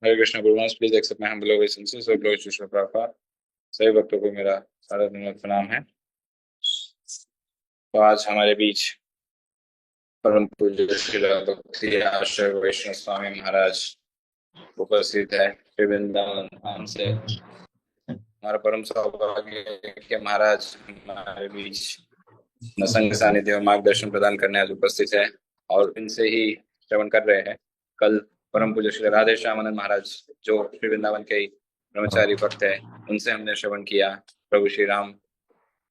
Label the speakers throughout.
Speaker 1: हरे कृष्ण गुरुवंश, please accept my humble obeisances और glory to Srila Prabhupada. सभी भक्तों को मेरा सादर विनम्र प्रणाम है। तो आज हमारे बीच परम पूज्य श्रील भक्ति आश्रय वैष्णव स्वामी महाराज उपस्थित है। श्री वृंदावन धाम से हमारा परम सौभाग्य है कि महाराज हमारे बीच संग सानिध्य और मार्गदर्शन प्रदान करने आज उपस्थित है और इनसे ही श्रवण कर रहे हैं। कल परम पूज्य श्री राधे श्यामानंद महाराज जो श्री वृंदावन के ब्रह्मचारी भक्त है, उनसे हमने श्रवण किया प्रभु श्री राम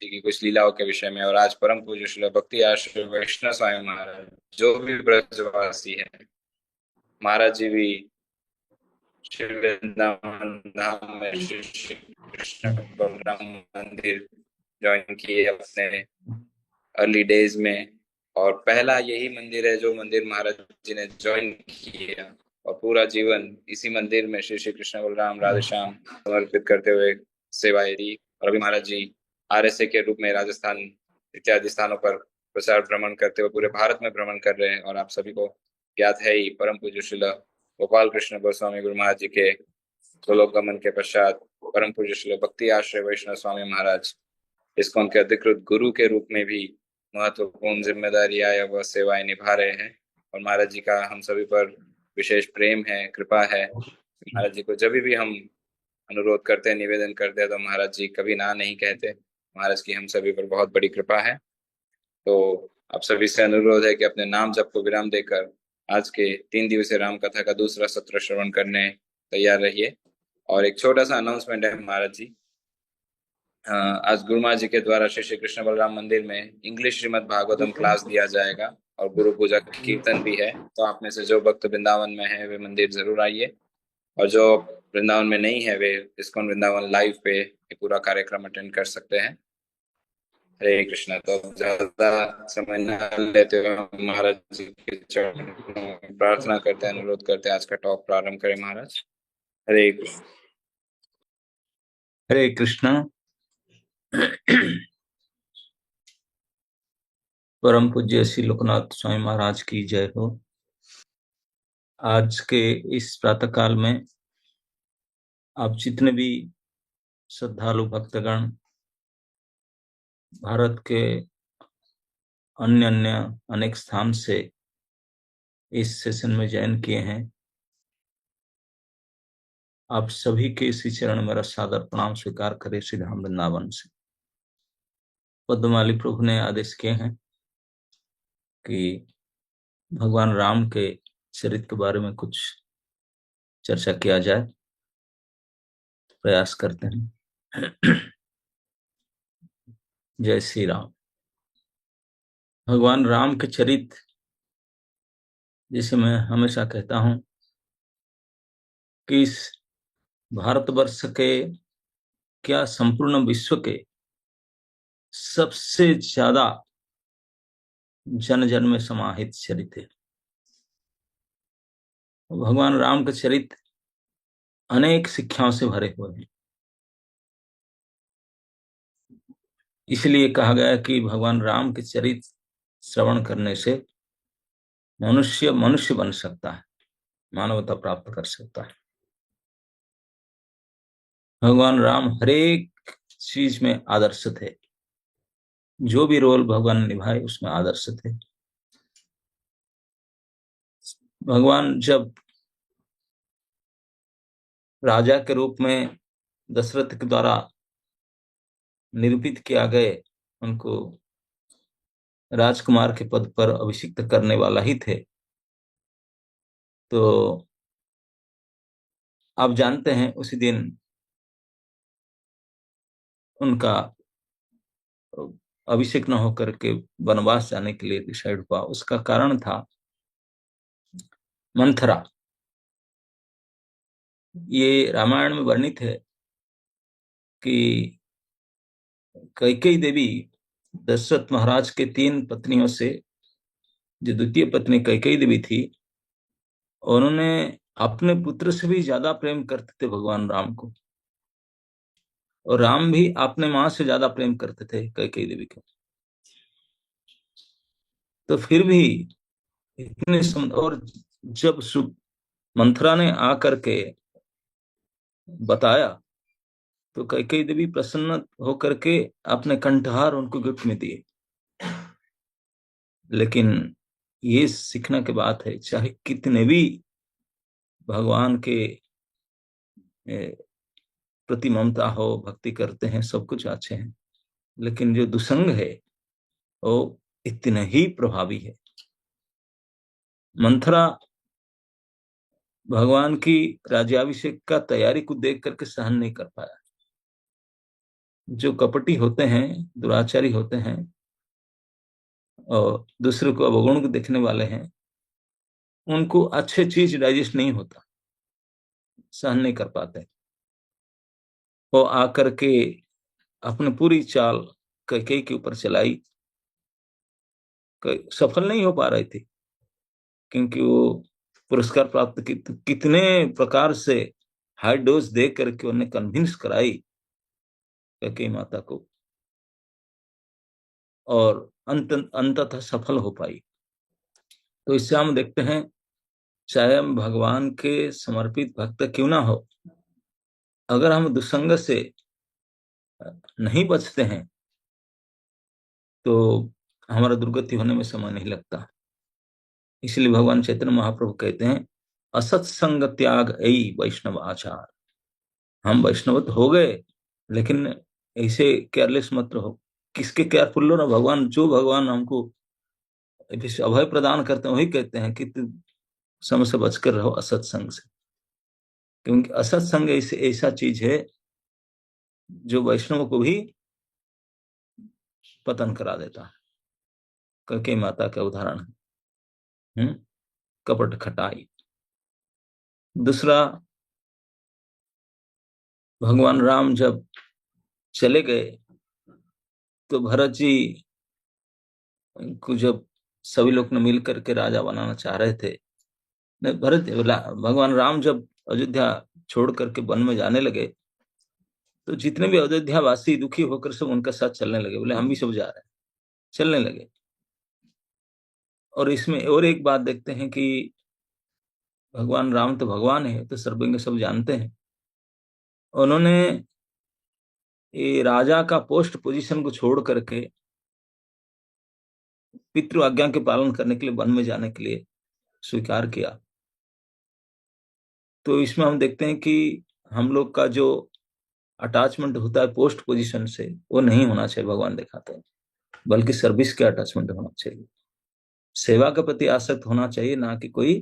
Speaker 1: जी की कुछ लीलाओं के विषय में। और आज परम पूज्य श्री भक्ति आश्रय वैष्णव स्वामी महाराज जो भी ब्रजवासी है, महाराज जी भी श्री वृंदावन धाम में श्री श्री कृष्ण बलराम मंदिर ज्वाइन किए अपने अर्ली डेज में। और पहला यही मंदिर है जो मंदिर महाराज जी ने ज्वाइन किया और पूरा जीवन इसी मंदिर में श्री श्री कृष्ण बलराम राधे श्याम समर्पित करते हुए सेवाएं दी। और अभी महाराज जी आरएसए के रूप में राजस्थान इत्यादि स्थानों पर प्रचार भ्रमण करते हुए पूरे भारत में भ्रमण कर रहे हैं। और आप सभी को ज्ञात है ही, परम पूज्य श्रील गोपाल कृष्ण गोस्वामी गुरु महाराज जी के गोलोक गमन के पश्चात परम पूज्य श्रील भक्ति आश्रय वैष्णव स्वामी महाराज इस्कॉन के अधिकृत गुरु के रूप में भी महत्वपूर्ण जिम्मेदारी आया वह सेवाएं निभा रहे हैं। और महाराज जी का हम सभी पर विशेष प्रेम है, कृपा है। महाराज जी को जब भी हम अनुरोध करते हैं, निवेदन करते हैं, तो महाराज जी कभी ना नहीं कहते। महाराज की हम सभी पर बहुत बड़ी कृपा है। तो आप सभी से अनुरोध है कि अपने नाम जप को विराम देकर आज के 3 दिवसीय राम कथा का दूसरा सत्र श्रवण करने तैयार रहिए। और एक छोटा सा अनाउंसमेंट है महाराज जी, आज गुरु महाराज जी के द्वारा श्री श्री कृष्ण बलराम मंदिर में इंग्लिश श्रीमद् भागवतम क्लास दिया जाएगा और गुरु पूजा कीर्तन भी है। तो आप में से जो भक्त वृंदावन में है वे मंदिर जरूर आइए, और जो वृंदावन में नहीं है वे इस्कॉन वृंदावन लाइव पे ये पूरा कार्यक्रम अटेंड कर सकते हैं। हरे कृष्णा। तो ज्यादा समय न लेते हुए हम महाराज जी के चरणों में प्रार्थना करते हैं, अनुरोध करते हैं आज का टॉक प्रारंभ करें। महाराज हरे कृष्ण।
Speaker 2: हरे कृष्णा। परम पूज्य श्री लोकनाथ स्वामी महाराज की जय हो। आज के इस प्रातः काल में आप जितने भी श्रद्धालु भक्तगण भारत के अन्य अनेक स्थान से इस सेशन में ज्वाइन किए हैं, आप सभी के इसी चरण मेरा सादर प्रणाम स्वीकार करें। श्री धाम वृंदावन से पद्ममाली प्रभु ने आदेश किए हैं कि भगवान राम के चरित्र के बारे में कुछ चर्चा किया जाए। प्रयास करते हैं। जय श्री राम। भगवान राम के चरित्र, जिसे मैं हमेशा कहता हूं कि इस भारतवर्ष के क्या संपूर्ण विश्व के सबसे ज्यादा जन जन में समाहित चरित्र है। भगवान राम के चरित्र अनेक शिक्षाओं से भरे हुए हैं। इसलिए कहा गया कि भगवान राम के चरित्र श्रवण करने से मनुष्य मनुष्य बन सकता है, मानवता प्राप्त कर सकता है। भगवान राम हरेक चीज में आदर्श थे। जो भी रोल भगवान निभाए उसमें आदर्श थे। भगवान जब राजा के रूप में दशरथ के द्वारा निरूपित किया गए, उनको राजकुमार के पद पर अभिषिक्त करने वाला ही थे। तो आप जानते हैं उसी दिन उनका अभिषेक न होकर के वनवास जाने के लिए डिसाइड हुआ। उसका कारण था मंथरा। ये रामायण में वर्णित है कि कैकेयी देवी दशरथ महाराज के 3 पत्नियों से, जो द्वितीय पत्नी कैकेयी देवी थी, उन्होंने अपने पुत्र से भी ज्यादा प्रेम करते थे भगवान राम को, और राम भी अपने मां से ज्यादा प्रेम करते थे कैकेयी देवी को। तो फिर भी इतने और जब मंथरा ने आकर के बताया तो कैकेयी देवी प्रसन्न होकर के अपने कंठहार उनको गिफ्ट में दिए। लेकिन ये सीखने की बात है, चाहे कितने भी भगवान के प्रति ममता हो, भक्ति करते हैं, सब कुछ अच्छे हैं, लेकिन जो दुसंग है वो इतना ही प्रभावी है। मंथरा भगवान की राज्याभिषेक का तैयारी को देख करके सहन नहीं कर पाया। जो कपटी होते हैं, दुराचारी होते हैं और दूसरे को अवगुण को देखने वाले हैं, उनको अच्छे चीज डाइजेस्ट नहीं होता, सहन नहीं कर पाते। वो आकर के अपने पूरी चाल कैकेयी के ऊपर चलाई, सफल नहीं हो पा रही थी, क्योंकि वो पुरस्कार प्राप्त कितने प्रकार से हाई डोज दे करके उन्हें कन्विंस कराई कैकेयी माता को, और अंततः सफल हो पाई। तो इससे हम देखते हैं, चाहे हम भगवान के समर्पित भक्त क्यों ना हो, अगर हम दुसंग से नहीं बचते हैं तो हमारा दुर्गति होने में समय नहीं लगता। इसलिए भगवान चैतन्य महाप्रभु कहते हैं, असत्संग त्याग ऐ वैष्णव आचार। हम वैष्णव तो हो गए, लेकिन ऐसे केयरलेस मत रहो। किसके केयरफुल हो ना, भगवान, जो भगवान हमको अभय प्रदान करते हैं वही कहते हैं कि समय से बचकर रहो असत्संग से, क्योंकि असत्संग ऐसा चीज है जो वैष्णव को भी पतन करा देता है। कैकेयी माता का उदाहरण है, कपट खटाई। दूसरा, भगवान राम जब चले गए तो भरत जी को जब सभी लोग ने मिल करके राजा बनाना चाह रहे थे, भगवान राम जब अयोध्या छोड़ करके वन में जाने लगे तो जितने भी अयोध्या वासी दुखी होकर सब उनका साथ चलने लगे, बोले हम भी सब जा रहे हैं, चलने लगे। और इसमें और एक बात देखते हैं कि भगवान राम तो भगवान है, तो सर्वज्ञ सब जानते हैं। उन्होंने ये राजा का पोस्ट पोजीशन को छोड़ करके पितृ आज्ञा के पालन करने के लिए वन में जाने के लिए स्वीकार किया। तो इसमें हम देखते हैं कि हम लोग का जो अटैचमेंट होता है पोस्ट पोजीशन से, वो नहीं होना चाहिए, भगवान दिखाते हैं, बल्कि सर्विस के अटैचमेंट होना चाहिए, सेवा के प्रति आसक्त होना चाहिए, ना कि कोई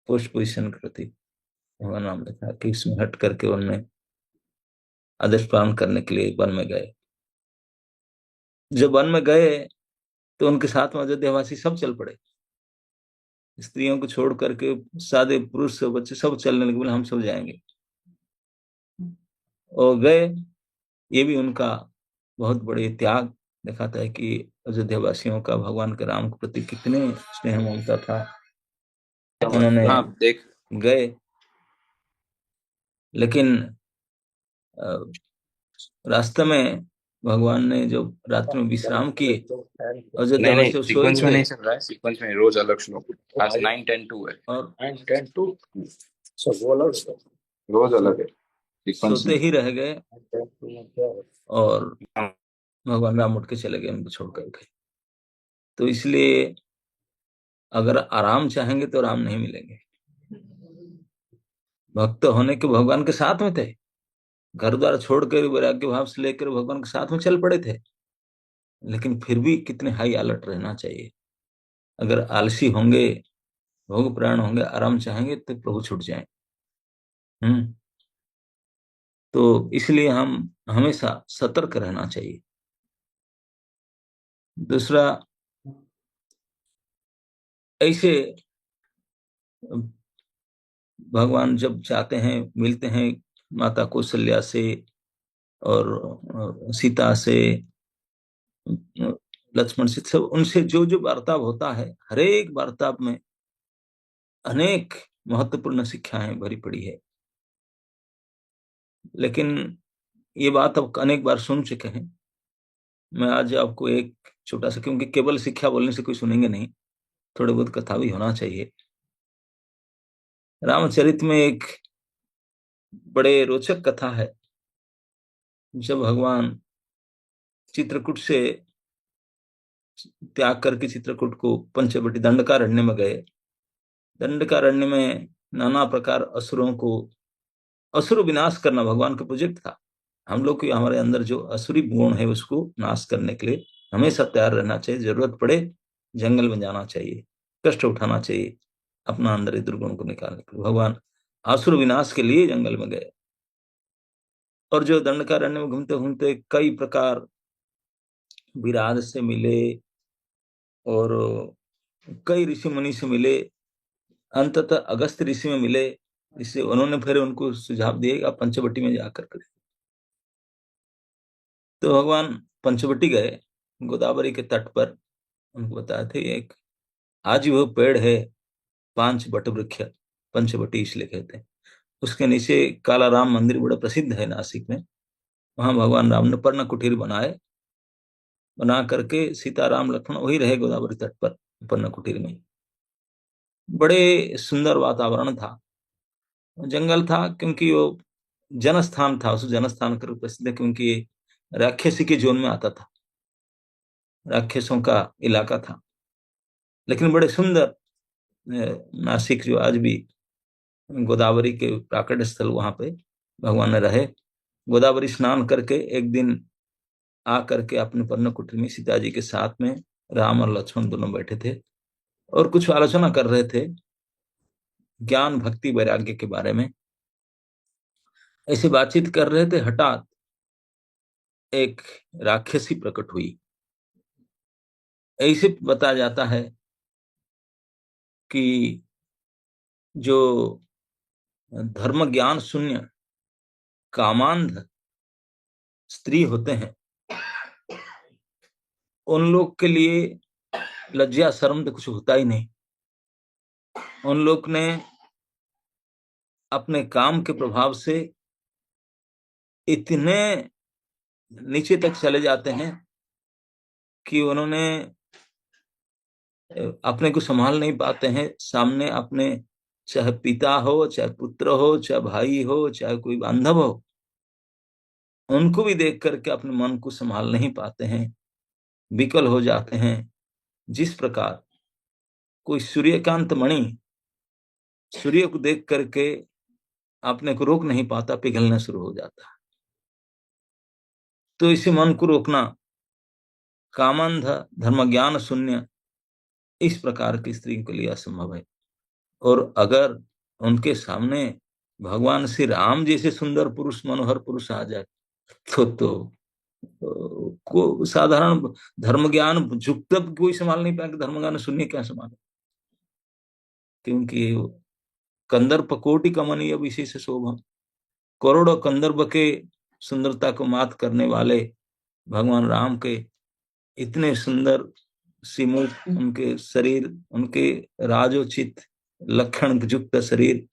Speaker 2: पोस्ट पोजीशन के प्रति। भगवान राम लिखा कि इसमें हट करके उन्होंने आदेश पालन करने के लिए वन में गए। जब वन में गए तो उनके साथ में अयोध्यावासी सब चल पड़े, स्त्रियों को छोड़ करके सादे पुरुष बच्चे सब चलने लगे, बोले हम सब जाएंगे, और गए। ये भी उनका बहुत बड़े त्याग दिखाता है कि अयोध्यावासियों का भगवान के राम के प्रति कितने स्नेह ममता था। उन्होंने
Speaker 1: देख
Speaker 2: गए, लेकिन रास्ते में भगवान ने जब रात्रि में विश्राम किए, अयोध्यावासी सोए
Speaker 1: सीक्वेंस में
Speaker 2: थे,
Speaker 1: नहीं चल रहा है, सीक्वेंस में रोज अलग श्लोक, आज 9-10-2 है
Speaker 2: और
Speaker 1: 9-10-2 सब वो अलग, रोज अलग है,
Speaker 2: सोते ही रह गए, और भगवान राम उठ के चले गए उनको छोड़ करके। तो इसलिए अगर आराम चाहेंगे तो आराम नहीं मिलेंगे। भक्त होने के भगवान के साथ में थे, घर द्वार छोड़कर वैराग्य भाव से लेकर भगवान के साथ में चल पड़े थे, लेकिन फिर भी कितने हाई अलर्ट रहना चाहिए। अगर आलसी होंगे, भोग प्राण होंगे, आराम चाहेंगे तो प्रभु छूट जाए। तो इसलिए हम हमेशा सतर्क रहना चाहिए। दूसरा, ऐसे भगवान जब जाते हैं, मिलते हैं माता कौशल्या से और सीता से, लक्ष्मण से, सब उनसे जो जो वार्ताव होता है, हर एक वार्ताव में अनेक महत्वपूर्ण शिक्षाएं भरी पड़ी है। लेकिन ये बात अब अनेक बार सुन चुके हैं। मैं आज आपको एक छोटा सा, क्योंकि केवल शिक्षा बोलने से कोई सुनेंगे नहीं, थोड़ी बहुत कथा भी होना चाहिए। रामचरित में एक बड़े रोचक कथा है। जब भगवान चित्रकूट से त्याग करके चित्रकूट को पंचवटी दंडकारण्य में गए, दंडकारण्य में नाना प्रकार असुरों को, असुर विनाश करना भगवान का प्रोजेक्ट था। हम लोग के हमारे अंदर जो असुरी गुण है उसको नाश करने के लिए हमेशा तैयार रहना चाहिए। जरूरत पड़े जंगल में जाना चाहिए, कष्ट उठाना चाहिए अपना अंदर दुर्गुण को निकालने के लिए। भगवान असुर विनाश के लिए जंगल में गए, और जो दंडकारण्य में घूमते घूमते कई प्रकार विराज से मिले और कई ऋषि मुनि से मिले, अंततः अगस्त ऋषि में मिले। इससे उन्होंने फिर उनको सुझाव दिए कि आप पंचवटी में जाकर करें। तो भगवान पंचवटी गए, गोदावरी के तट पर। उनको बताए थे एक आजीव पेड़ है, 5 बट वृक्ष, पंचवटी इसलिए कहते हैं। उसके नीचे काला राम मंदिर बड़ा प्रसिद्ध है नासिक में। वहां भगवान राम ने पर्ण कुटीर बनाए, बना करके सीताराम लक्ष्मण वही रहे गोदावरी तट पर पर्ण कुटीर में। बड़े सुंदर वातावरण था, जंगल था, क्योंकि वो जनस्थान था। उस जनस्थान के रूप प्रसिद्ध है क्योंकि ये राक्षसी के जोन में आता था, राक्षसों का इलाका था। लेकिन बड़े सुंदर नासिक जो आज भी गोदावरी के प्राकट स्थल, वहां पे भगवान ने रहे। गोदावरी स्नान करके एक दिन आ करके अपने पर्ण कुटीर में सीता जी के साथ में राम और लक्ष्मण दोनों बैठे थे और कुछ आलोचना कर रहे थे ज्ञान भक्ति वैराग्य के बारे में। ऐसे बातचीत कर रहे थे, हठात एक राक्षसी प्रकट हुई। ऐसे बताया जाता है कि जो धर्म ज्ञान शून्य कामांध स्त्री होते हैं, उन लोग के लिए लज्जा शर्म तो कुछ होता ही नहीं। उन लोग ने अपने काम के प्रभाव से इतने नीचे तक चले जाते हैं कि उन्होंने अपने को संभाल नहीं पाते हैं। सामने अपने, चाहे पिता हो, चाहे पुत्र हो, चाहे भाई हो, चाहे कोई बांधव हो, उनको भी देख करके अपने मन को संभाल नहीं पाते हैं, विकल हो जाते हैं। जिस प्रकार कोई सूर्यकांत मणि सूर्य को देख करके अपने को रोक नहीं पाता, पिघलना शुरू हो जाता है। तो इसे मन को रोकना, कामांध धर्म ज्ञान शून्य, इस प्रकार की स्त्री के लिए असंभव है। और अगर उनके सामने भगवान श्री राम जैसे सुंदर पुरुष, मनोहर पुरुष आ जाए तो को साधारण धर्म ज्ञान युक्त कोई संभाल नहीं पाएगा। धर्म ज्ञान शून्य क्या संभाले, क्योंकि कंदर्प कोटि कमनीय विशेष शोभा, करोड़ों कंदर्प के सुंदरता को मात करने वाले भगवान राम के इतने सुंदर सिमुख, उनके शरीर, उनके राजोचित लक्षण युक्त शरीर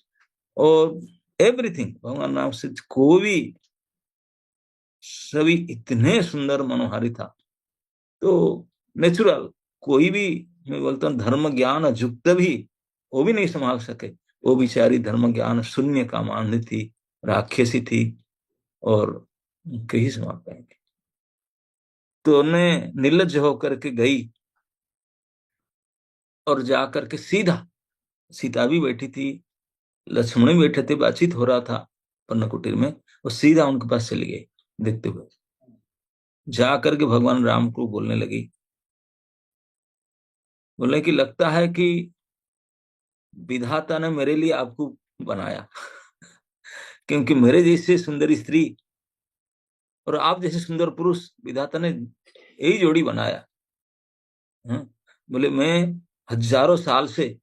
Speaker 2: और एवरीथिंग, भगवान राम से कोई भी सभी इतने सुंदर मनोहारी था। तो नेचुरल कोई भी, मैं बोलता हूँ धर्म ज्ञान युक्त भी वो भी नहीं संभाल सके। वो बेचारी धर्म ज्ञान शून्य का मान थी, राक्षसी थी, और कहीं संभाल पाएंगे। तो उन्हें निर्लज होकर के गई और जाकर के सीधा, सीता भी बैठी थी, लक्ष्मण भी बैठे थे, बातचीत हो रहा था पर्ण कुटीर में, और सीधा उनके पास चली गई। देखते हुए जाकर के भगवान राम को बोलने लगी, बोले कि लगता है कि विधाता ने मेरे लिए आपको बनाया क्योंकि मेरे जैसे सुंदर स्त्री और आप जैसे सुंदर पुरुष विधाता ने यही जोड़ी बनाया। बोले मैं हजारों साल से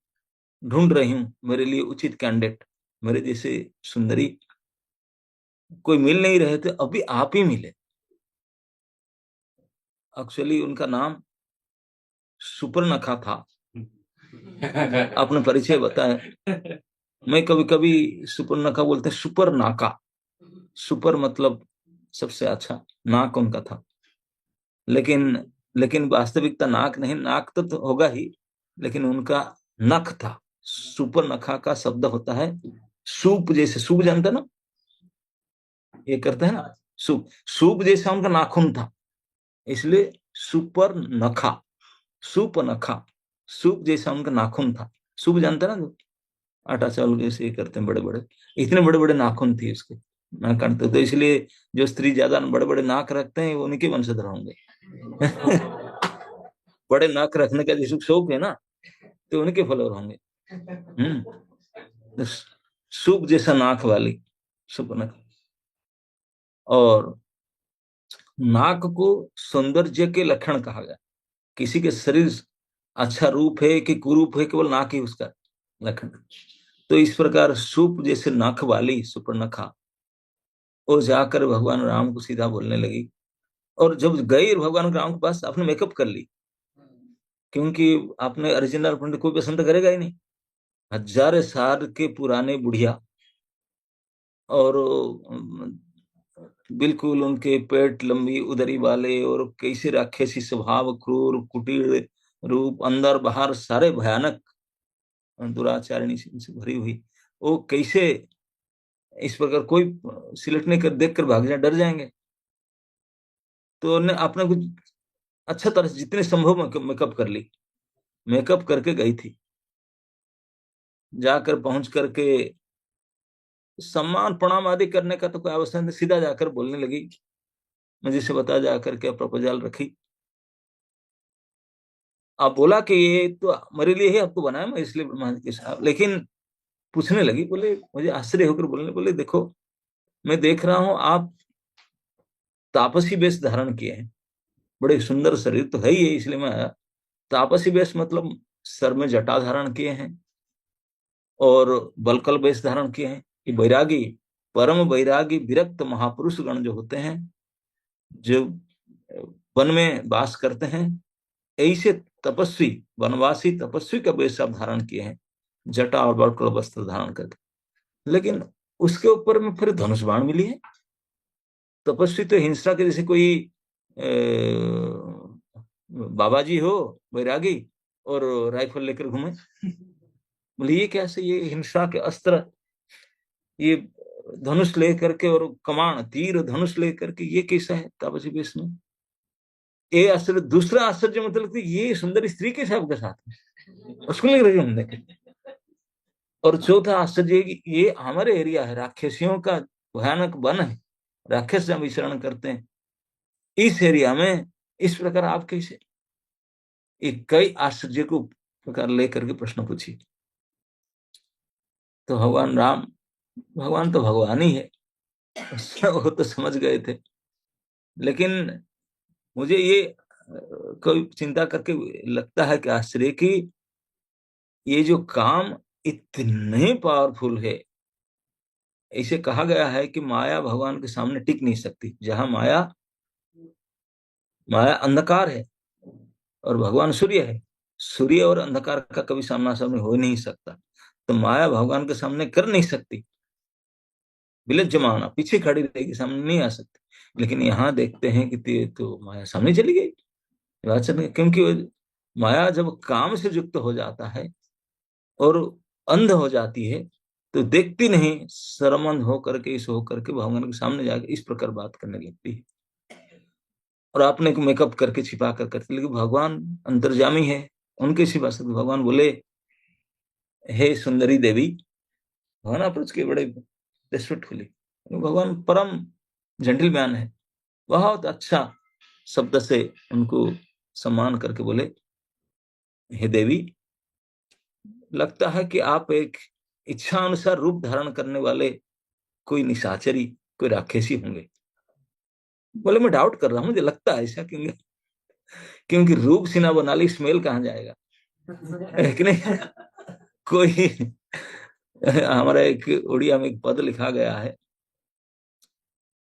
Speaker 2: ढूंढ रही हूं मेरे लिए उचित कैंडिडेट, मेरे जैसे सुंदरी कोई मिल नहीं रहे थे, अभी आप ही मिले। एक्चुअली उनका नाम सुपर्णखा था। आपने परिचय बताया, मैं कभी कभी सुपर्णखा बोलते सुपर नाका, सुपर मतलब सबसे अच्छा, नाक उनका था। लेकिन लेकिन वास्तविकता नाक नहीं, नाक तो होगा ही, लेकिन उनका नख था। सुपर नखा का शब्द होता है सूप, जैसे सूप जानते ना, ये करते हैं ना सूप, सूप जैसा उनका नाखून था, इसलिए सुपर नखा, सूप नखा, सूप जैसा उनका नाखून था। सूप जानते हैं ना, तो आटा चावल जैसे ये करते हैं बड़े बड़े, इतने बड़े बड़े नाखून थे उसके, नाक काटते, तो इसलिए जो स्त्री ज्यादा बड़े बड़े नाक रखते हैं वो उनके वंशधर होंगे। बड़े नाक रखने का जिसको शौक है ना, तो उनके फॉलोअर होंगे। तो सूप जैसा नाक वाली, सूप नख। और नाक को सौंदर्य के लक्षण कहा गया। किसी के शरीर अच्छा रूप है कि कुरूप है, केवल नाक ही उसका लक्षण। तो इस प्रकार सूप जैसे नख वाली सुपर्णखा, वो जाकर भगवान राम को सीधा बोलने लगी। और जब गई भगवान राम के पास, आपने मेकअप कर ली, क्योंकि आपने ओरिजिनल पंडित कोई पसंद करेगा ही नहीं। हजार साल के पुराने बुढ़िया, और बिल्कुल उनके पेट लंबी उदरी वाले, और कैसे राक्षसी स्वभाव, क्रूर कुटिल रूप, अंदर बाहर सारे भयानक दुराचारिणी से भरी हुई, वो कैसे इस प्रकार कोई सिलेक्ट कर देख कर भाग जाए, डर जाएंगे। तो उन्होंने अपने कुछ अच्छा तरह से जितने संभव मेकअप कर ली, मेकअप करके गई थी। जाकर पहुंच करके सम्मान प्रणाम आदि करने का तो कोई आवश्यक नहीं, सीधा जाकर बोलने लगी, मुझे से बता जाकर के प्रपोजल रखी। आप बोला कि ये तो मेरे लिए ही आपको बनाया, मैं इसलिए ब्रह्मा जी के साथ, लेकिन पूछने लगी, बोले मुझे आश्चर्य होकर बोलने, बोले देखो मैं देख रहा हूं आप तापसी वेश धारण किए हैं, बड़े सुंदर शरीर तो है ही है, इसलिए मैं आया। तापसी वेश मतलब सर में जटा धारण किए हैं, और बलकल वेश धारण किए हैं। ये वैरागी, परम वैरागी विरक्त महापुरुष गण जो होते हैं, जो वन में वास करते हैं, ऐसे तपस्वी, वनवासी तपस्वी का वेश आप धारण किए हैं, जटा और बलकल वस्त्र धारण करके। लेकिन उसके ऊपर में फिर धनुष बाण मिली है। तपस्वी तो हिंसा के जैसे कोई बाबा जी हो, वैरागी, और राइफल लेकर घूमे, बोले ये कैसे, ये हिंसा के अस्त्र, ये धनुष लेकर के, और कमान तीर धनुष लेकर के, ये कैसा है तापसी वेश में। ये आश्चर्य। दूसरा आश्चर्य मतलब कि ये सुंदर स्त्री के साथ उसको ले रही हमने। और चौथा आश्चर्य कि ये हमारे एरिया है, राक्षसियों का भयानक वन है, राक्षस जब विचरण करते हैं इस एरिया में, इस प्रकार आप कैसे। एक कई आश्चर्य को प्रकार लेकर के प्रश्न पूछी। तो भगवान राम, भगवान तो भगवान ही है, वो तो समझ गए थे। लेकिन मुझे ये कोई चिंता करके लगता है कि आश्चर्य की ये जो काम इतने पावरफुल है। इसे कहा गया है कि माया भगवान के सामने टिक नहीं सकती। जहां माया, माया अंधकार है और भगवान सूर्य है, सूर्य और अंधकार का कभी सामना सामने हो नहीं सकता। तो माया भगवान के सामने कर नहीं सकती, विलज जमाना पीछे खड़ी रहेगी, सामने नहीं आ सकती। लेकिन यहाँ देखते हैं कि तो माया सामने चली गई, क्योंकि माया जब काम से युक्त हो जाता है और अंध हो जाती है, तो देखती नहीं, शर्मंद होकर के, इस होकर के भगवान के सामने जाकर इस प्रकार बात करने लगती है। और आपने मेकअप करके छिपा कर करते, लेकिन भगवान अंतर्जामी है, उनके सिवा से भगवान बोले, हे सुंदरी देवी। भगवान अप्रोच के बड़े रेस्पेक्टफुली, भगवान परम जेंटलमैन है, बहुत अच्छा शब्द से उनको सम्मान करके बोले, हे देवी, लगता है कि आप एक इच्छा अनुसार रूप धारण करने वाले कोई निशाचरी, कोई राक्षसी होंगे। बोले मैं डाउट कर रहा हूं, मुझे लगता है ऐसा, क्योंकि क्योंकि रूप सीना बना ली, स्मेल कहाँ जाएगा, है कि नहीं। कोई हमारा एक उड़िया में एक पद लिखा गया है,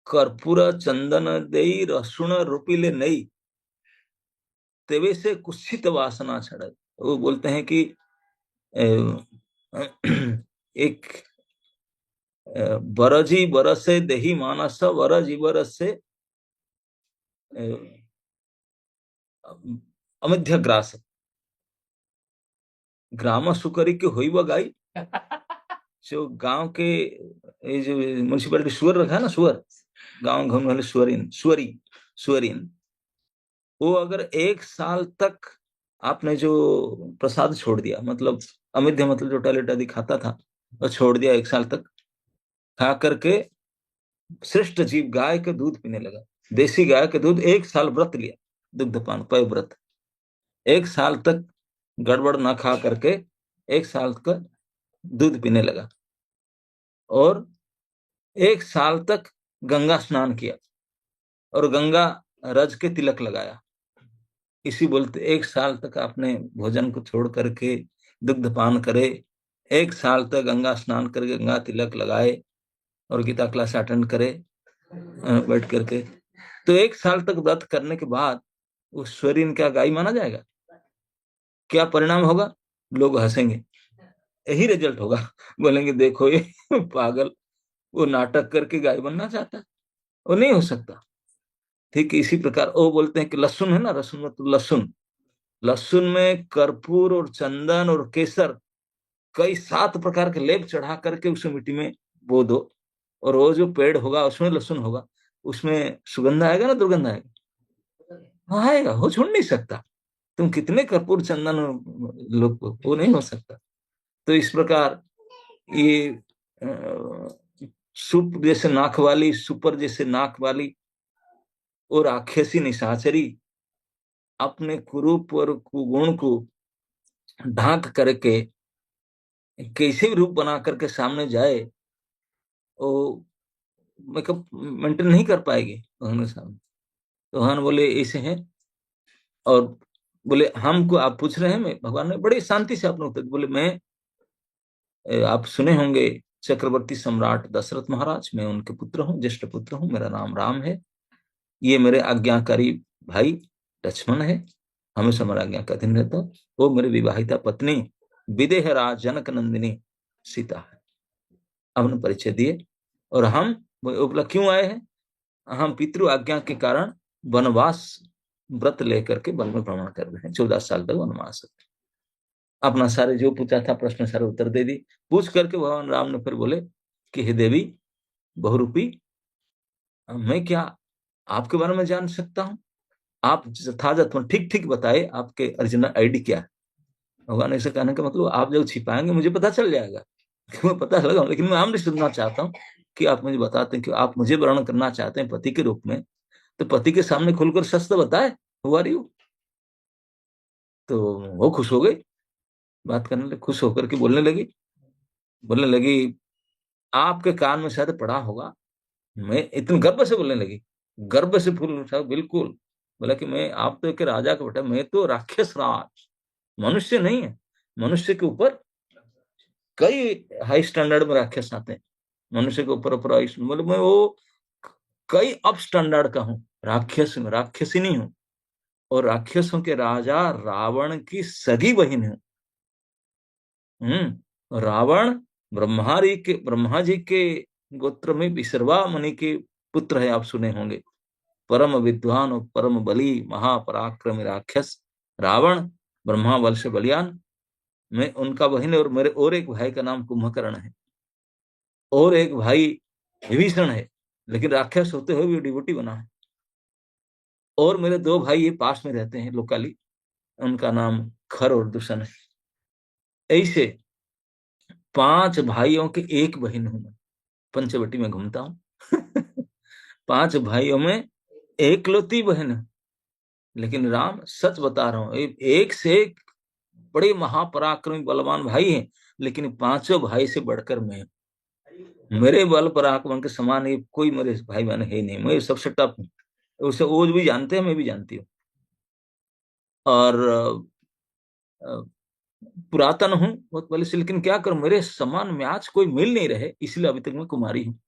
Speaker 2: कर्पूर चंदन देई रसुण रूपिले नई, तेवे से कुत्सित वासना छड़त। वो बोलते हैं कि एक बरजी बरसे देही मानस, वरजी बरसे अमिध्य ग्रास, ग्राम सुकरी के हुई व गाई। जो गांव के, ये जो म्यूनिसिपैलिटी सुअर रखा है ना, सुअर, गांव घूमने वाले स्वरीन, वो अगर 1 साल तक आपने जो प्रसाद छोड़ दिया, मतलब अमिध्य, मतलब जो टॉयलेट आदि खाता था, और छोड़ दिया 1 साल तक, खा करके श्रेष्ठ जीव गाय के दूध पीने लगा, देसी गाय के दूध, 1 साल व्रत लिया, दुग्धपान पय व्रत, 1 साल तक गड़बड़ ना खा करके 1 साल का दूध पीने लगा, और 1 साल तक गंगा स्नान किया, और गंगा रज के तिलक लगाया। इसी बोलते 1 साल तक आपने भोजन को छोड़ करके दुग्ध पान करे, 1 साल तक गंगा स्नान करके गंगा तिलक लगाए, और गीता क्लास अटेंड करे बैठ करके, तो 1 साल तक व्रत करने के बाद उस शरीर क्या गाय माना जाएगा? क्या परिणाम होगा? लोग हंसेंगे, यही रिजल्ट होगा, बोलेंगे देखो ये पागल, वो नाटक करके गाय बनना चाहता है, वो नहीं हो सकता। ठीक इसी प्रकार वो बोलते हैं कि लहसुन है ना, लहसुन मतलब लहसुन, लहसुन में कर्पूर और चंदन और केसर, कई 7 प्रकार के लेप चढ़ा करके उसे मिट्टी में बो दो, और वो जो पेड़ होगा उसमें लहसुन होगा, उसमें सुगंध आएगा ना दुर्गंध आएगा? हाँ आएगा, वो छोड़ नहीं सकता। तुम कितने कर्पूर चंदन लोग, वो नहीं हो सकता। तो इस प्रकार ये सुप जैसे नाक वाली, सुपर जैसे नाक वाली और राक्षसी निशाचरी अपने कुरूप और कुगुण को ढांक करके कैसे भी रूप बना करके सामने जाए, वो मेकअप मेंटेन नहीं कर पाएगी भगवान के सामने। तो भगवान बोले ऐसे हैं, और बोले हमको आप पूछ रहे हैं, मैं, भगवान ने बड़े शांति से अपने उत्तर बोले, मैं आप सुने होंगे चक्रवर्ती सम्राट दशरथ महाराज, मैं उनके पुत्र हूँ, ज्येष्ठ पुत्र हूँ, मेरा नाम राम है, ये मेरे आज्ञाकारी भाई लक्ष्मण है, हमेशा मेरा आज्ञा का अधीन रहता, वो मेरी विवाहिता पत्नी विदेह राज जनक नंदिनी सीता है। हमने परिचय दिए, और हम बोला क्यों आए हैं? हम पितृ आज्ञा के कारण वनवास व्रत लेकर के वन में भ्रमण कर रहे हैं, 14 साल तक वनवास। अपना सारे जो पूछा था प्रश्न सारे उत्तर दे दी। पूछ करके भगवान राम ने फिर बोले कि हे देवी बहुरूपी, मैं क्या आपके बारे में जान सकता हूँ? आप यथाजथ ठीक ठीक बताए आपके ओरिजिनल आईडी क्या है। भगवान ऐसे कहने का मतलब आप जब छिपाएंगे मुझे पता चल जाएगा, मैं पता लगा, लेकिन मैं आमने सुनना चाहता हूँ कि आप मुझे बताते हैं कि आप मुझे वर्णन करना चाहते हैं पति के रूप में, तो पति के सामने खुलकर सच तो बताए, हु आर यू। तो वो खुश हो गई, बात करने लगी, खुश होकर के बोलने लगी आपके कान में शायद पड़ा होगा, मैं इतने गर्व से बोलने लगी, गर्व से फूल उठा बिल्कुल, बोला कि मैं, आप तो एक राजा का बेटा, मैं तो राक्षस राज, मनुष्य नहीं है, मनुष्य के ऊपर कई हाई स्टैंडर्ड में राक्षस आते हैं, मनुष्य के ऊपर मतलब मैं वो कई अप स्टैंडर्ड का हूँ, राक्षस में राक्षसी नहीं हूँ, और राक्षसों के राजा रावण की सगी बहन हूँ। रावण ब्रह्मा जी के गोत्र में विसर्वा मुनि के पुत्र है, आप सुने होंगे, परम विद्वान और परम बली महापराक्रमी राक्षस रावण, ब्रह्मा बल से बलियान, मैं उनका बहन है, और मेरे और एक भाई का नाम कुंभकर्ण है, और एक भाई विभीषण है, लेकिन राक्षस होते हुए भी डिवोटी बना है, और मेरे 2 भाई ये पास में रहते हैं लोकली, उनका नाम खर और दूषण है। ऐसे 5 भाइयों के एक बहन हूं मैं, पंचवटी में घूमता हूँ 5 भाइयों में एकलौती बहन है। लेकिन राम सच बता रहा हूं, एक से एक बड़े महापराक्रमी बलवान भाई हैं, लेकिन 5 भाई से बढ़कर मैं, मेरे बल पराक्रम के समान ये कोई मेरे भाई बहन है नहीं, मैं सबसे टफ हूँ, उसे वो भी जानते हैं, मैं भी जानती हूँ, और पुरातन हूँ बहुत पहले से, लेकिन क्या करूं, मेरे समान मैच कोई मिल नहीं रहे, इसलिए अभी तक मैं कुमारी हूँ।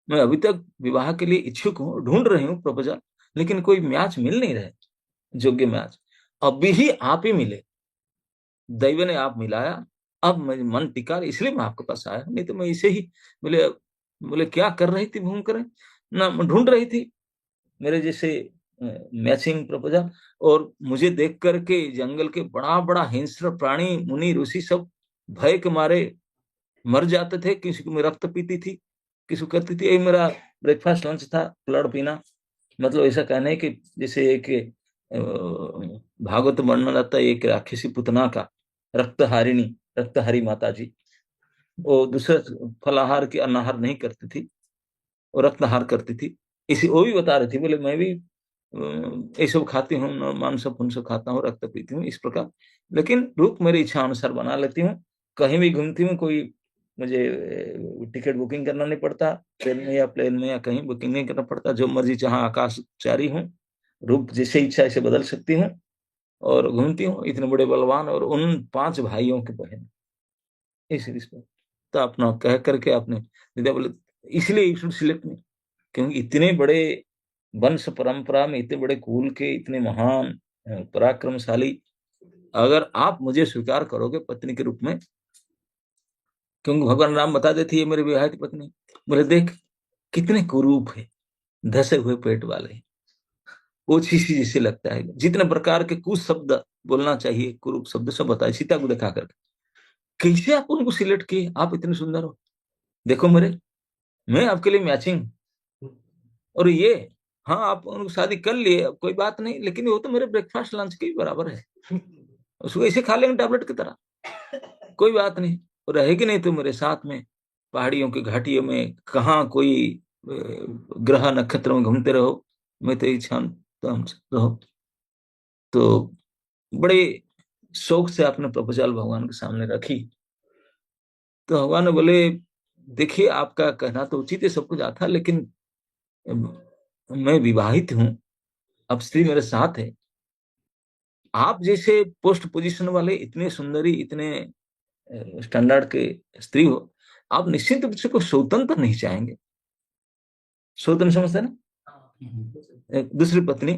Speaker 2: मैं अभी तक विवाह के लिए इच्छुक हूँ, ढूंढ रही हूँ प्रपोजल, लेकिन कोई मैच मिल नहीं रहे, योग्य मैच। अभी ही आप ही मिले, दैव ने आप मिलाया, अब मेरे मन टिका, इसलिए मैं आपके पास आया, नहीं तो मैं इसे ही, बोले बोले क्या कर रही थी घूम कर? ना ढूंढ रही थी मेरे जैसे मैचिंग प्रपोजल, और मुझे देख करके जंगल के बड़ा बड़ा हिंस्र प्राणी मुनि ऋषि सब भय के मारे मर जाते थे, किसी को मैं रक्त पीती थी, किसी को कहती थी ये मेरा ब्रेकफास्ट लंच था, ब्लड पीना, मतलब ऐसा कहना है कि जैसे एक भागवत वर्णन आता है एक राक्षसी पुतना का, रक्तहारिणी, रक्तहारी माता जी, वो दूसरे फलाहार की अनाहार नहीं करती थी, वो रत्नहार करती थी। इसी वो भी बता रही थी, बोले मैं भी ये सब खाती हूँ, मांस पुंस खाता हूँ, रक्त पीती हूँ इस प्रकार, लेकिन रुक मेरी इच्छा अनुसार बना लेती हूँ। कहीं भी घूमती हूँ, कोई मुझे टिकट बुकिंग करना नहीं पड़ता, ट्रेन में या प्लेन में या कहीं बुकिंग नहीं करना पड़ता, जो मर्जी जहाँ आकाशचारी हूँ, रूप जैसे इच्छा ऐसे बदल सकती हूँ और घूमती हूँ। इतने बड़े बलवान और उन 5 भाइयों की बहन इस रिश्ते, तो अपना कह करके आपने विद्या बोले, इसलिए यू शुड सिलेक्ट मी, क्योंकि इतने बड़े वंश परंपरा में, इतने बड़े कुल के, इतने महान पराक्रमशाली, अगर आप मुझे स्वीकार करोगे पत्नी के रूप में, क्योंकि भगवान राम बता देते ये मेरी विवाहित पत्नी, बोले देख कितने कुरूप है, धसे हुए पेट वाले, ओछी सी जैसे लगता है, जितने प्रकार के कुछ शब्द बोलना चाहिए कुरूप शब्द सब बताए सीता को दिखा करके, कैसे आप उनको सिलेक्ट किए, आप इतने सुंदर हो, देखो मेरे, मैं आपके लिए मैचिंग, और ये, हाँ आप उनको शादी कर लिए, अब कोई बात नहीं, लेकिन वो तो मेरे ब्रेकफास्ट लंच के ही बराबर है, उसको ऐसे खा लेंगे टैबलेट की तरह, कोई बात नहीं, और रहेगी नहीं तो मेरे साथ में पहाड़ियों की घाटियों में कहाँ कोई ग्रह नक्षत्र में घूमते रहो, मैं तो इच्छा तो हम रहो। तो बड़े शौक से आपने प्रपोजल भगवान के सामने रखी, तो भगवान ने बोले देखिए आपका कहना तो उचित है, सब कुछ आता, लेकिन मैं विवाहित हूँ, अब स्त्री मेरे साथ है, आप जैसे पोस्ट पोजीशन वाले इतने सुंदरी, इतने स्टैंडर्ड के स्त्री हो, आप निश्चित रूप से कोई स्वतंत्र नहीं चाहेंगे, स्वतंत्र समझते हैं ना, एक दूसरी पत्नी,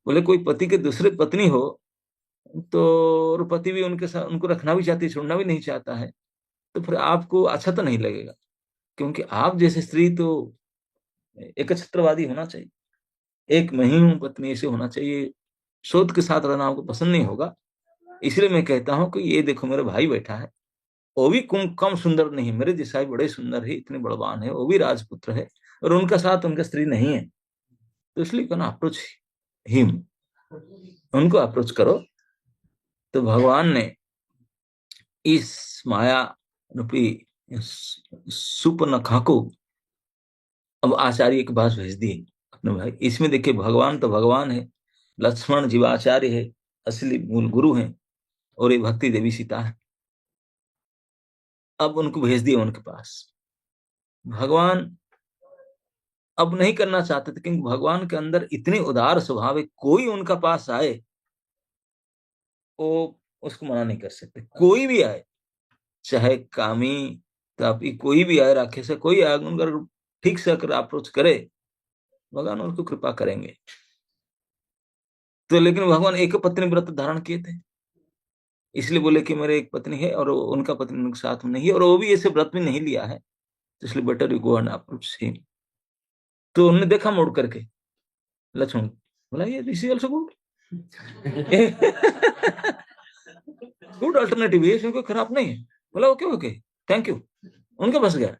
Speaker 2: बोले कोई पति के दूसरे पत्नी हो तो, और पति भी उनके साथ उनको रखना भी चाहती, छोड़ना भी नहीं चाहता है, तो फिर आपको अच्छा तो नहीं लगेगा, क्योंकि आप जैसे स्त्री तो एक छत्रवादी होना चाहिए, एक मैं ही हूँ पत्नी ऐसे होना चाहिए, शोध के साथ रहना आपको पसंद नहीं होगा। इसलिए मैं कहता हूँ कि ये देखो मेरा भाई बैठा है, वो भी कम सुंदर नहीं है, मेरे जैसा ही बड़े सुंदर है, इतने बलवान है, वो भी राजपुत्र है, और उनका साथ उनका स्त्री नहीं है, तो इसलिए कहना अप्रोच हिम, उनको अप्रोच करो। तो भगवान ने इस माया रूपी सुपर्णखा को अब आचार्य के पास भेज दिए अपने भाई। इसमें देखिए भगवान तो भगवान है, लक्ष्मण जीवाचार्य है, असली मूल गुरु हैं, और ये भक्ति देवी सीता है, अब उनको भेज दिए उनके पास। भगवान अब नहीं करना चाहते थे, क्योंकि भगवान के अंदर इतने उदार स्वभाव है, कोई उनका पास आए वो उसको मना नहीं कर सकते, कोई भी आए, चाहे कामी तापी कोई भी आए, राक्षस से कोई आए, अगर ठीक से अगर अप्रोच करे भगवान उनको कृपा करेंगे। तो लेकिन भगवान एक पत्नी व्रत धारण किए थे, इसलिए बोले कि मेरे एक पत्नी है और उनका पत्नी उनके साथ में नहीं है, और वो भी ऐसे व्रत भी नहीं लिया है, तो इसलिए better you go and approach him. तो उन्होंने देखा मुड़ करके लक्ष्मण, बोला ये this also good, good alternative है, इसमें कोई खराब नहीं है। बोला ओके ओके थैंक यू, उनके पास गया,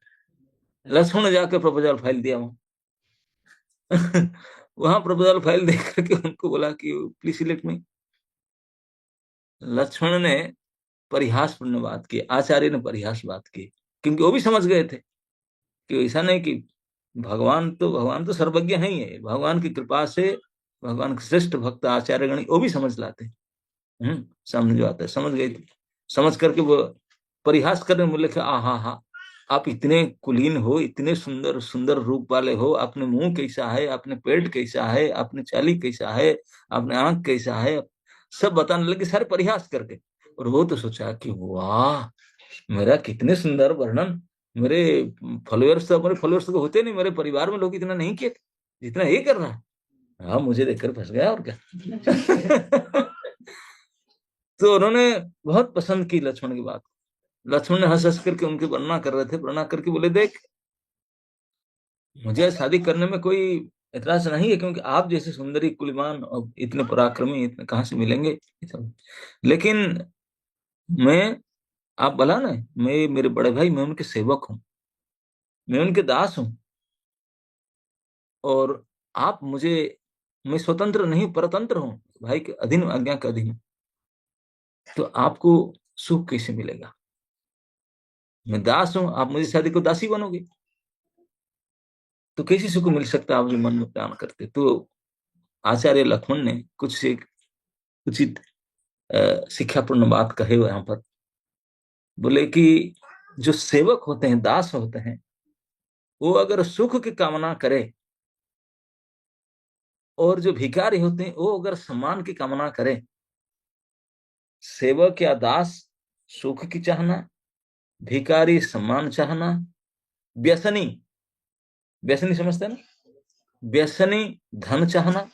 Speaker 2: लक्ष्मण ने जाकर प्रपोजल फाइल दिया वहां। वहां प्रपोजल फाइल देख करके उनको बोला कि प्लीज सिलेक्ट मी। लक्ष्मण ने परिहास पूर्ण बात की, आचार्य ने परिहास बात की, क्योंकि वो भी समझ गए थे कि ऐसा नहीं कि भगवान तो सर्वज्ञ नहीं है, भगवान की कृपा से भगवान के श्रेष्ठ भक्त आचार्य गण वो भी समझ लाते। समझ आता है, समझ गए थे, समझ करके वो परिहास करने बोले कि आ हा हा, आप इतने कुलीन हो, इतने सुंदर सुंदर रूप वाले हो, आपने मुंह कैसा है, आपने पेट कैसा है, आपने चाली कैसा है, आपने आंख कैसा है, सब बताने लगे सारे परिहास करके। और वो तो सोचा कि वाह, मेरा कितने सुंदर वर्णन, मेरे फॉलोअर्स तो होते नहीं, मेरे परिवार में लोग इतना नहीं किए जितना ये कर रहा है, हाँ मुझे देखकर फंस गया और क्या। तो उन्होंने बहुत पसंद की लक्ष्मण की बात। लक्ष्मण ने हंस हंस करके उनकी वर्णना कर रहे थे, वर्णना करके बोले देख मुझे शादी करने में कोई एतराज नहीं है, क्योंकि आप जैसे सुंदरी कुलीमान और इतने पराक्रमी इतने कहाँ से मिलेंगे ये सब। लेकिन मैं, आप भला ना, मैं मेरे बड़े भाई, मैं उनके सेवक हूँ, मैं उनके दास हूँ, और आप मुझे, मैं स्वतंत्र नहीं परतंत्र हूं, भाई के अधीन, आज्ञा के अधीन हूं, तो आपको सुख कैसे मिलेगा? मैं दास हूं, आप मुझे शादी को दासी बनोगे, तो कैसे सुख मिल सकता है? आप जो मन में प्लान करते। तो आचार्य लक्ष्मण ने कुछ एक उचित शिक्षापूर्ण बात कहे हुए यहाँ पर। बोले कि जो सेवक होते हैं, दास होते हैं, वो अगर सुख की कामना करे, और जो भिखारी होते हैं वो अगर सम्मान की कामना करे, सेवक या दास सुख की चाहना, भिखारी सम्मान चाहना, व्यसनी, व्यसनी समझते हैं ना, व्यसनी धन चाहना,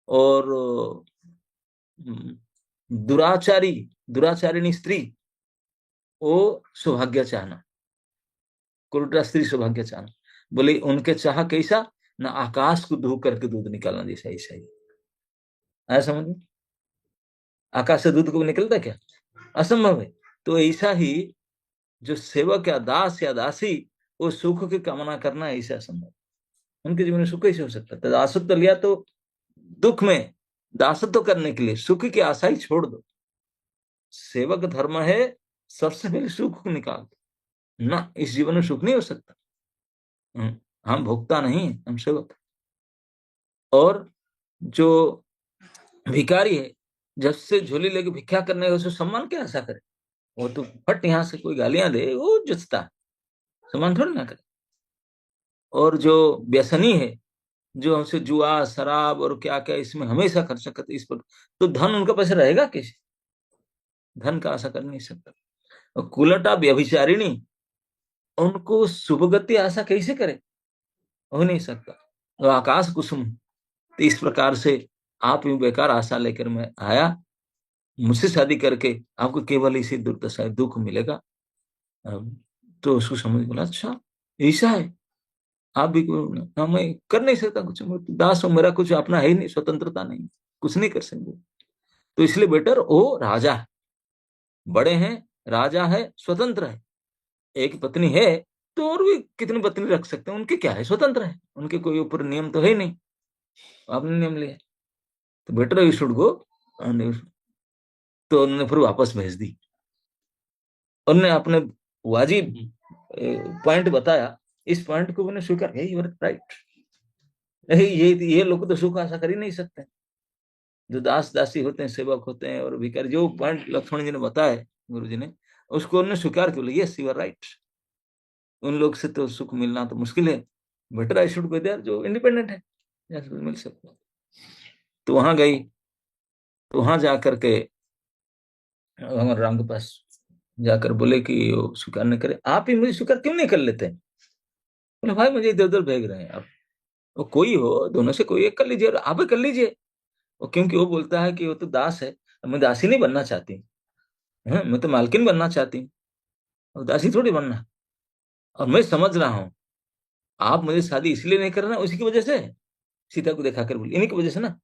Speaker 2: और दुराचारी, दुराचारिणी स्त्री, वो सौभाग्य चाहना, कुरुटा स्त्री सौभाग्य चाहना। बोले उनके चाह कैसा? ना आकाश को धो करके दूध निकालना जैसा, ऐसा ही। आया समझ? आकाश से दूध को निकलता क्या? असंभव है। तो ऐसा ही जो सेवक या दास या दासी, वो सुख की कामना करना ऐसा असंभव। उनके जीवन में सुख कैसे हो सकता है? दासत्व लिया तो दुख में दासत्व करने के लिए, सुख की आशा ही छोड़ दो। सेवक धर्म है सबसे पहले सुख को निकाल दो ना, इस जीवन में सुख नहीं हो सकता। हम भोक्ता नहीं, हम सेवक। और जो भिखारी है, जब से झोली लेके भिक्षा करने का, उसे सम्मान क्या आशा करे? वो तो फट यहाँ से कोई गालियां दे वो जचता है, सम्मान थोड़ी ना करे। और जो व्यसनी है, जो हमसे जुआ शराब और क्या क्या इसमें हमेशा खर्चा करते, इस पर तो धन उनका पैसा रहेगा कैसे? धन का आशा कर नहीं सकता। और कुलटा व्यभिचारिणी, उनको शुभगति आशा कैसे करे? हो नहीं सकता। तो आकाश कुसुम, तो इस प्रकार से आप यूं बेकार आशा लेकर मैं आया, मुझसे शादी करके आपको केवल इसी दुर्दशा दुख मिलेगा। तो उसको समझ बोला, अच्छा ऐसा है, आप भी हाँ, मैं कर नहीं सकता कुछ, मैं तो दास हूं, मेरा कुछ अपना है ही नहीं, स्वतंत्रता नहीं, कुछ नहीं कर सकते। तो इसलिए बेटर वो राजा है, बड़े हैं, राजा है, स्वतंत्र है, एक पत्नी है, तो और भी कितनी पत्नी रख सकते हैं, उनके क्या है, स्वतंत्र है, उनके कोई ऊपर नियम तो है ही नहीं, आपने नियम लिया, तो बेटर यू शुड गो। तो उन्होंने फिर वापस भेज दी। उन्होंने अपने वाजिब पॉइंट बताया, इस पॉइंट को मैंने स्वीकार किया, यू आर राइट। ये लोग तो सुख आशा कर ही नहीं सकते, जो दास दासी होते हैं, सेवक होते हैं और भिखारी, जो पॉइंट लक्ष्मण जी ने बताया गुरु जी ने, उसको उन्होंने स्वीकार किया, यस यू आर राइट, उन लोग से तो सुख मिलना तो मुश्किल है, better I should go there, जो इंडिपेंडेंट है, मिल सकता है। तो वहां गई, तो वहां जाकर के भगवान राम के पास जाकर बोले कि वो स्वीकार नहीं करे, आप ही मुझे स्वीकार क्यों नहीं कर लेते? बोले भाई मुझे इधर उधर भेज रहे हैं आप, वो कोई हो दोनों से कोई एक कर लीजिए, और आप ही कर लीजिए। वो क्योंकि वो बोलता है कि वो तो दास है, मैं दासी नहीं बनना चाहती, है मैं तो मालकिन बनना चाहती हूँ, और दासी थोड़ी बनना है। और मैं समझ रहा हूँ आप मुझे शादी इसलिए नहीं कर रहे, उसी की वजह से, सीता को दिखा कर बोली, इन्हीं की वजह से ना।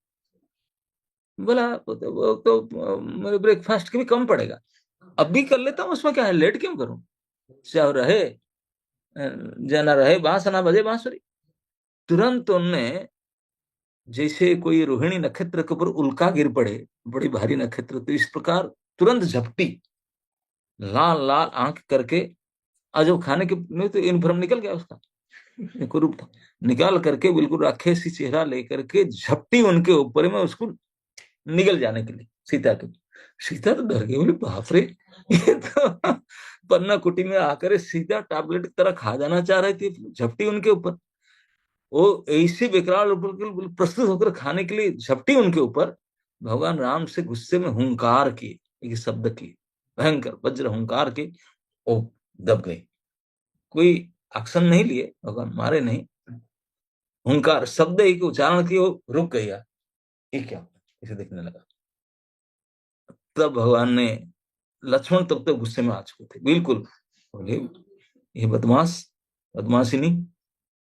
Speaker 2: बोला वो तो मेरे ब्रेकफास्ट के भी कम पड़ेगा, अब भी कर लेता हूँ, उसमें क्या है, लेट क्यों करूं? चाहे रहे जना रहे बांस ना बजे बांसुरी। तुरंत उनने, जैसे कोई रोहिणी नक्षत्र के ऊपर उल्का गिर पड़े, बड़ी भारी नक्षत्र, तो इस प्रकार तुरंत झपटी, लाल लाल आंख करके, आज वो खाने के नहीं तो इन्फॉर्म निकल गया उसका कुरूप था, निकाल करके बिल्कुल राखे सी चेहरा लेकर के झपटी उनके ऊपर में, उसको निकल जाने के लिए सीता के। सीता तो डर गई, बोली बाप रे, ये तो पन्ना कुटी में आकर सीता टैबलेट की तरह खा जाना चाह रही थी, झपटी उनके ऊपर, वो ऐसे विकराल ऊपर प्रस्तुत होकर खाने के लिए झपटी उनके ऊपर। भगवान राम से गुस्से में हुंकार किए, एक शब्द किए, भयंकर वज्र हुंकार के, ओ दब गई। कोई एक्शन नहीं लिए भगवान, मारे नहीं, हुंकार शब्द एक उच्चारण किए, वो रुक गया, ये क्या, इसे देखने लगा। तब भगवान ने, लक्ष्मण तब तक गुस्से में आ चुके थे बिल्कुल, बोले ये बदमाश, बदमाशिनी,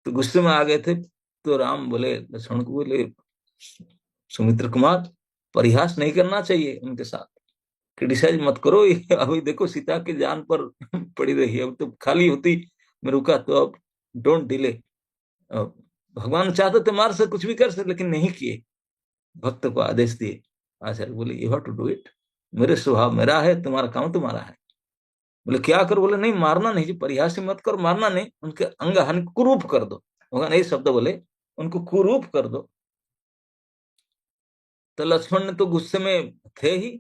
Speaker 2: तो गुस्से में आ गए थे। तो राम बोले लक्ष्मण को, बोले सुमित्र कुमार, परिहास नहीं करना चाहिए उनके साथ, क्रिटिसाइज मत करो, ये अभी देखो सीता की जान पर पड़ी रही है, अब तो खाली होती मैं रुका, तो अब डोंट डिले, भगवान चाहते थे मार सकते, कुछ भी कर सकते, लेकिन नहीं किए। भक्त को आदेश दिए। आचार्य बोले you have to do it, मेरे स्वभाव मेरा है, तुम्हारा काम तुम्हारा है। बोले क्या करो? बोले नहीं, मारना नहीं जी, परिहास मत करो, मारना नहीं, उनके अंग हन कुरूप कर दो। भगवान यही शब्द बोले, उनको कुरूप कर दो। तो लक्ष्मण ने तो गुस्से में थे ही,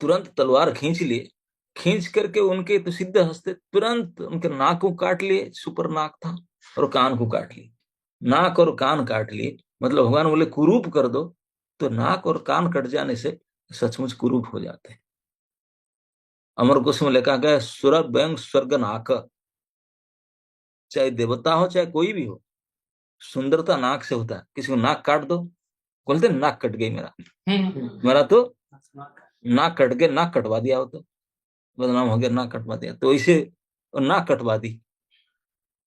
Speaker 2: तुरंत तलवार खींच लिए। खींच करके उनके तो सिद्ध हस्ते तुरंत उनके नाक को काट लिए, सुपर नाक था, और कान को काट लिए। नाक और कान काट लिए, मतलब भगवान बोले कुरूप कर दो, तो नाक और कान कट जाने से सचमुच कुरूप हो जाते हैं। अमर कोश में लिखा गया सुर व्यंग स्वर्ग नाक, चाहे देवता हो चाहे कोई भी हो, सुंदरता नाक से होता है। किसी को नाक काट दो, बोलते नाक कट गई मेरा, मेरा तो नाक कट गया, नाक कटवा दिया हो तो बदनाम हो गया, नाक कटवा दिया, तो इसे नाक कटवा दी।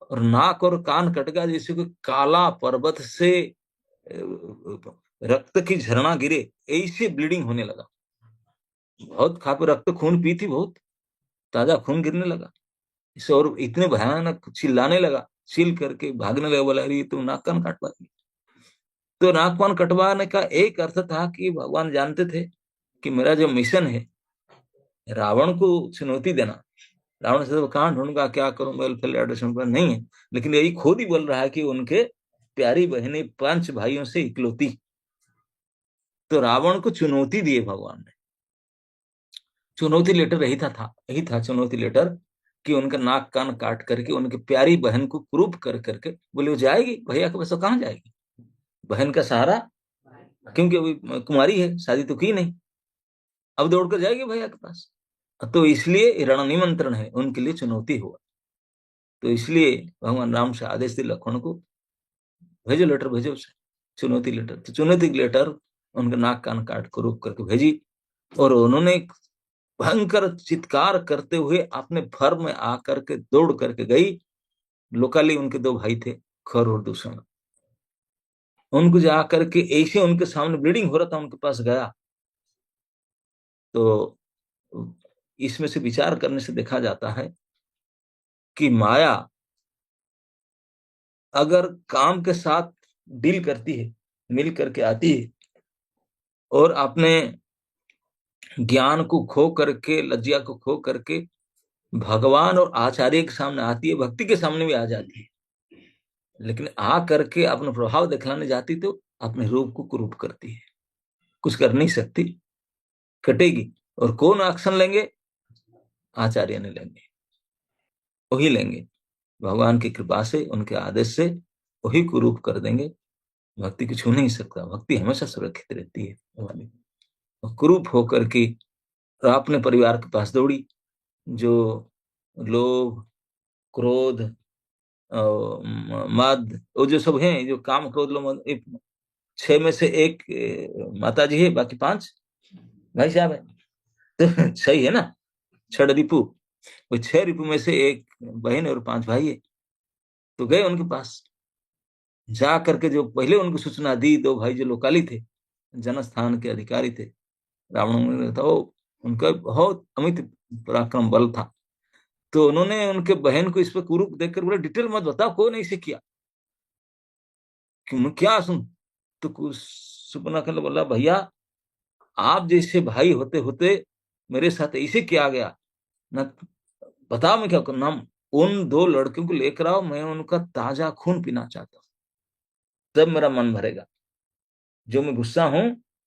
Speaker 2: और नाक और कान कट गया, जैसे कोई काला पर्वत से रक्त की झरना गिरे, ऐसे ब्लीडिंग होने लगा। बहुत खा पे रक्त खून पी थी, बहुत ताजा खून गिरने लगा इसे, और इतने भयानक चिल्लाने लगा, चिल करके भागने लगा, बोला अरे तुम नाक कान कटवा दी। तो नाक कान कटवाने का एक अर्थ था कि भगवान जानते थे कि मेरा जो मिशन है रावण को चुनौती देना। रावण से तो कहाँ ढूंढूंगा, क्या करूं, वेलफेयर एडमिशन पर नहीं है, लेकिन यही खुद ही बोल रहा है कि उनके प्यारी बहनें 5 भाइयों से इकलौती। तो रावण को चुनौती दिए भगवान ने। चुनौती लेटर यही था चुनौती लेटर, कि उनका नाक कान काट करके उनकी प्यारी बहन को क्रूप कर करके बोले वो जाएगी भैया के पास, तो कहाँ जाएगी, बहन का सहारा, क्योंकि अभी कुमारी है, शादी तो की नहीं, अब दौड़कर जाएगी भैया के पास। तो इसलिए रण निमंत्रण है, उनके लिए चुनौती हुआ। तो इसलिए भगवान राम से आदेश दिए लक्ष्मण को, भेजो लेटर, भेजो उसे चुनौती लेटर। तो चुनौती लेटर उनका नाक कान काट को रोक करके भेजी, और उन्होंने भयंकर चित्कार करते हुए अपने फर में आकर के दौड़ करके गई। लोकली उनके 2 भाई थे, खर और दूषण, उनको जाकर के ऐसे उनके सामने ब्लीडिंग हो रहा था, उनके पास गया। तो इसमें से विचार करने से देखा जाता है कि माया अगर काम के साथ डील करती है, मिल करके आती है, और अपने ज्ञान को खो करके, लज्जा को खो करके भगवान और आचार्य के सामने आती है, भक्ति के सामने भी आ जाती है, लेकिन आ करके अपना प्रभाव दिखलाने जाती तो अपने रूप को कुरूप करती है, कुछ कर नहीं सकती, कटेगी। और कौन एक्शन लेंगे? आचार्य ने लेंगे, वही लेंगे, भगवान की कृपा से, उनके आदेश से वही कुरूप कर देंगे। भक्ति को छू नहीं सकता, भक्ति हमेशा सुरक्षित रहती है भगवान। कुरूप होकर के अपने परिवार के पास दौड़ी, जो लोभ, क्रोध, मद, वो जो सब हैं, जो काम क्रोध लोभ, 6 में से एक माता जी है, बाकी 5 भाई साहब है। तो सही है ना, 6 रिपु, वो 6 रिपु में से एक बहन और 5 भाई है। तो गए उनके पास, जा करके जो पहले उनको सूचना दी, 2 भाई जो लोकाली थे, जनस्थान के अधिकारी थे, रावण ने था वो, उनका बहुत अमित पराक्रम बल था। तो उन्होंने उनके बहन को इस पर कुरूप देखकर बोले डिटेल मत बताओ, कौन ऐसे किया, क्यों, क्या सुन। तो सुपर्णखा ने बोला भैया, आप जैसे भाई होते होते मेरे साथ ऐसे किया गया ना, बताओ मैं क्या करूं ना, उन 2 लड़कियों को लेकर आओ, मैं उनका ताजा खून पीना चाहता हूँ, तब मेरा मन भरेगा। जो मैं गुस्सा हूं,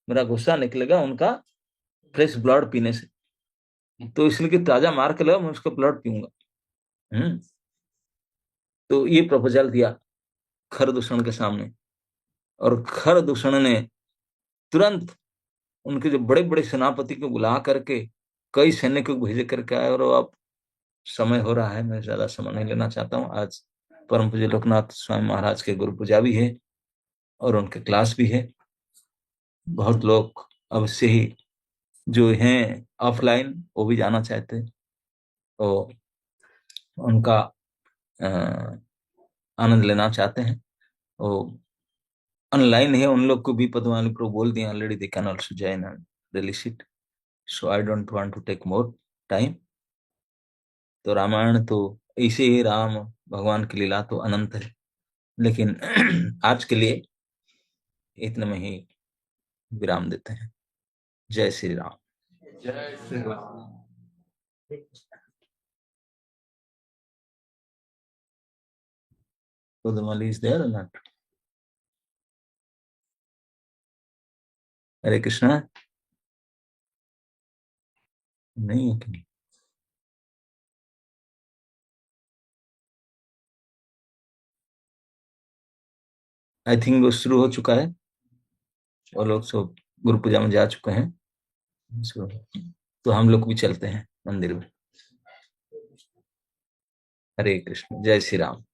Speaker 2: मेरा गुस्सा निकलेगा उनका फ्रेश ब्लड पीने से, तो इसलिए कि ताजा मार के लाओ, मैं उसका ब्लड पीऊंगा। हम्म। तो ये प्रपोजल दिया खरदूषण के सामने, और खरदूषण ने तुरंत उनके जो बड़े बड़े सेनापति को बुला करके कई सैनिकों को भेज करके आए। और अब समय हो रहा है, मैं ज्यादा समय नहीं लेना चाहता हूँ। आज परम पूज्य लोकनाथ स्वामी महाराज के गुरु पूजा भी है, और उनके क्लास भी है। बहुत लोग अवश्य ही जो हैं ऑफलाइन, वो भी जाना चाहते हैं, तो उनका आनंद लेना चाहते हैं। वो ऑनलाइन है, उन लोग को भी पद्मावली प्रभु बोल दिया already, they can also join and release it, so I don't want to take more time. तो रामायण तो ऐसे ही, राम भगवान की लीला तो अनंत है। लेकिन आज के लिए इतने में ही विराम देते हैं। जय श्री राम।
Speaker 1: जय Shri Ram.
Speaker 2: So the Mali is there or not? हरे कृष्णा नहीं है कि आई थिंक वो शुरू हो चुका है और लोग सब गुरु पूजा में जा चुके हैं। So, तो हम लोग भी चलते हैं मंदिर में। हरे कृष्ण। जय श्री राम।